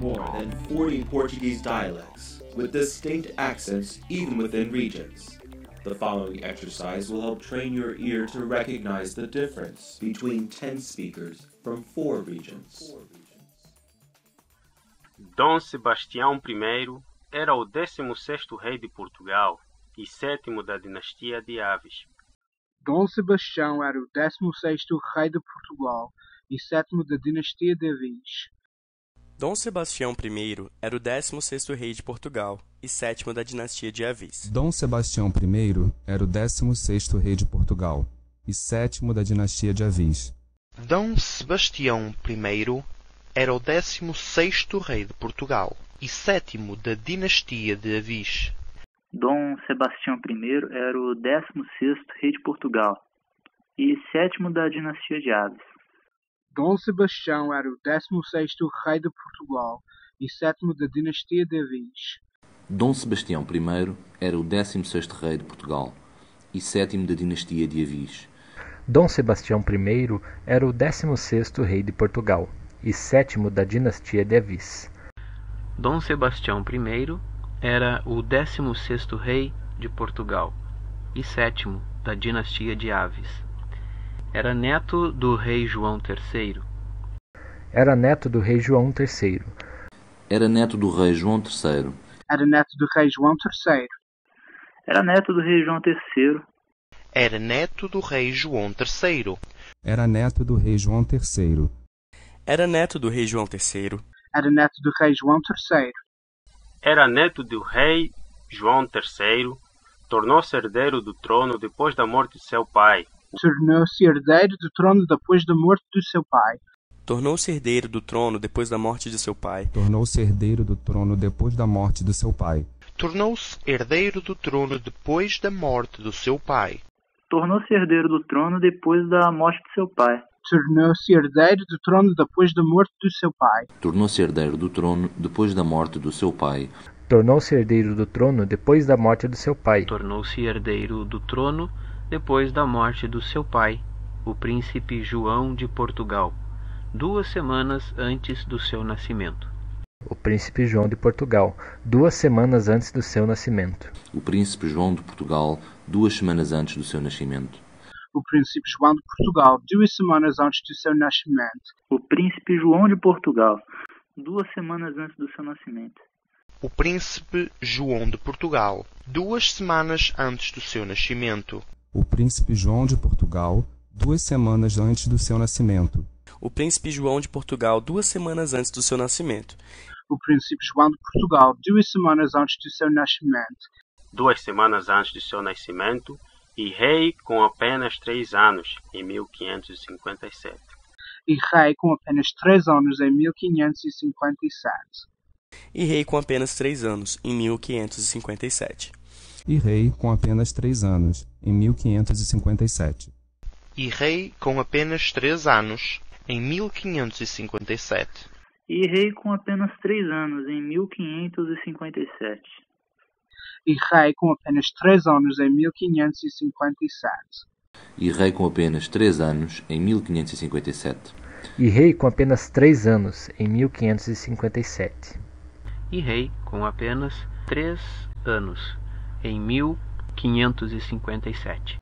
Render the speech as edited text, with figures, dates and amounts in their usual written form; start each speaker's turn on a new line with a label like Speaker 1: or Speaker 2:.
Speaker 1: More than 40 Portuguese dialects, with distinct accents even within regions. The following exercise will help train your ear to recognize the difference between 10 speakers from 4 regions.
Speaker 2: Dom Sebastião I era o 16º rei de Portugal e 7º da dinastia de Aves.
Speaker 3: Dom Sebastião era o 16º rei de Portugal e 7º da dinastia de Avis.
Speaker 4: Dom Sebastião I era o 16º rei de Portugal e 7º da dinastia de Avis.
Speaker 5: Dom Sebastião I era o 16º rei de Portugal e 7º da dinastia de Avis.
Speaker 6: Dom Sebastião I era o 16º rei de Portugal e 7º da dinastia de Avis.
Speaker 7: Dom Sebastião I era o 16º rei de Portugal e 7º da dinastia de Aves.
Speaker 3: Dom Sebastião era o 16º rei de Portugal e 7º da dinastia de Avis.
Speaker 8: Dom Sebastião I era o 16º rei de Portugal e 7º da dinastia de Avis.
Speaker 9: Dom Sebastião I era o 16º rei de Portugal e 7º da dinastia de Avis.
Speaker 2: Dom Sebastião I era o 16º rei de Portugal e 7º da dinastia de Aves. Era neto do rei João III.
Speaker 9: Era neto do rei João III.
Speaker 8: Era neto do rei João III.
Speaker 3: Era neto do rei João III.
Speaker 7: Era neto do rei João III.
Speaker 6: Era neto do rei João III.
Speaker 5: Era neto do rei João III.
Speaker 4: Era neto do rei João III.
Speaker 3: Era neto do rei João III.
Speaker 2: Era neto do rei João III. Tornou-se herdeiro do trono depois da morte de seu pai.
Speaker 3: Tornou-se herdeiro do trono depois da morte do seu pai.
Speaker 4: Tornou-se herdeiro do trono depois da morte de seu pai.
Speaker 5: Tornou-se herdeiro do trono depois da morte do seu pai.
Speaker 6: Tornou-se herdeiro do trono depois da morte do seu pai.
Speaker 7: Tornou-se herdeiro do trono depois da morte de seu pai.
Speaker 3: Tornou-se herdeiro do trono depois da morte do seu pai.
Speaker 8: Tornou-se herdeiro do trono depois da morte do seu pai.
Speaker 9: Tornou-se herdeiro do trono depois da morte do seu pai.
Speaker 2: Tornou-se herdeiro do trono depois da morte do seu pai, o príncipe João de Portugal, 2 semanas antes do seu nascimento.
Speaker 9: O príncipe João de Portugal, 2 semanas antes do seu nascimento.
Speaker 8: O príncipe João de Portugal, 2 semanas antes do seu nascimento.
Speaker 3: O príncipe João de Portugal, 2 semanas antes do seu nascimento.
Speaker 7: O príncipe João de Portugal, 2 semanas antes do seu nascimento.
Speaker 6: O príncipe João de Portugal, 2 semanas antes do seu nascimento.
Speaker 5: O príncipe João de Portugal, 2 semanas antes do seu nascimento.
Speaker 4: O príncipe João de Portugal, 2 semanas antes do seu nascimento.
Speaker 3: O príncipe João de Portugal, 2 semanas antes do seu nascimento.
Speaker 2: 2 semanas antes do seu nascimento e rei com apenas 3 anos, em 1557.
Speaker 3: E rei com apenas 3 anos em 1557.
Speaker 4: E rei com apenas 3 anos, em 1557.
Speaker 5: E rei com apenas 3 anos, em 1557.
Speaker 6: E rei com apenas 3 anos, em 1557.
Speaker 7: E rei com apenas 3 anos, em 1557.
Speaker 3: E rei com apenas 3 anos, em 1557.
Speaker 8: E rei com apenas 3 anos, em 1557.
Speaker 9: E rei com apenas 3 anos, em 1557.
Speaker 2: E rei com apenas 3 anos, em 1557.